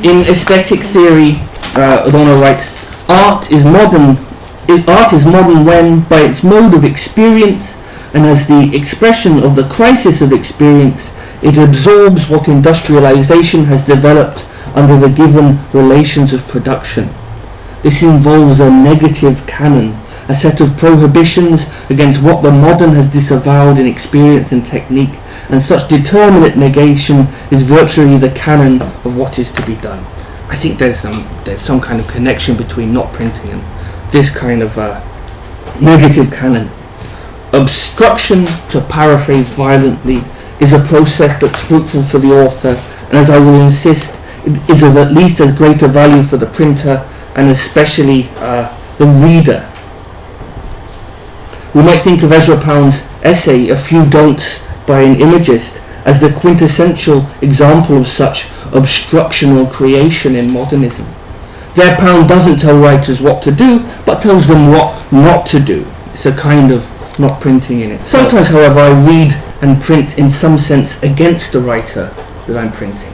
In aesthetic theory, Adorno writes, art is modern when, by its mode of experience and as the expression of the crisis of experience, it absorbs what industrialization has developed under the given relations of production. This involves a negative canon, a set of prohibitions against what the modern has disavowed in experience and technique, and such determinate negation is virtually the canon of what is to be done. I think there's some kind of connection between not printing and this kind of negative canon. Obstruction, to paraphrase violently, is a process that's fruitful for the author, and as I will insist, it is of at least as great a value for the printer and especially the reader. We might think of Ezra Pound's essay, A Few Don'ts by an Imagist, as the quintessential example of such obstructional creation in modernism. There Pound doesn't tell writers what to do, but tells them what not to do. It's a kind of not printing in it. Sometimes, however, I read and print in some sense against the writer that I'm printing.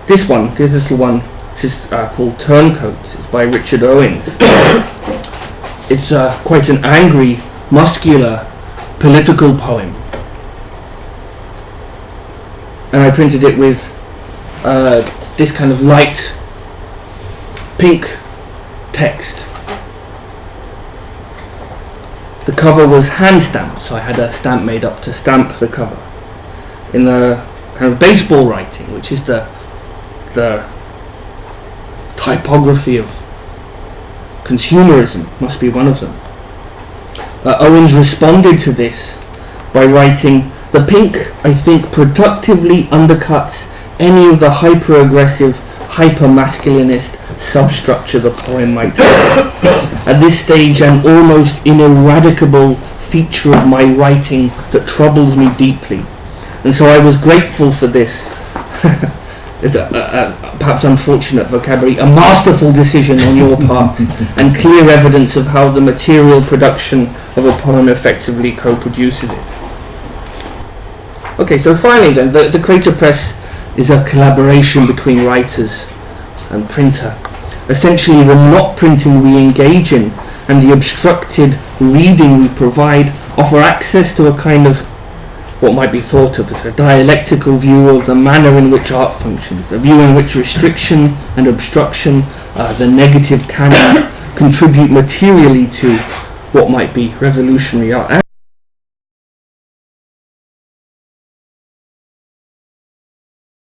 This little one, which is called Turncoat, is by Richard Owens. It's quite an angry, muscular, political poem. And I printed it with this kind of light pink text. The cover was hand stamped, so I had a stamp made up to stamp the cover in the kind of baseball writing, which is the typography of consumerism, must be one of them. Owens responded to this by writing, "The pink, I think, productively undercuts any of the hyper-aggressive, hyper-masculinist substructure the poem might have. At this stage, an almost ineradicable feature of my writing that troubles me deeply. And so I was grateful for this." It's perhaps unfortunate vocabulary, a masterful decision on your part, and clear evidence of how the material production of a poem effectively co-produces it. Okay, so finally then, the Crater Press is a collaboration between writers and printer. Essentially, the not printing we engage in and the obstructed reading we provide offer access to a kind of what might be thought of as a dialectical view of the manner in which art functions, a view in which restriction and obstruction, the negative canon, contribute materially to what might be revolutionary art.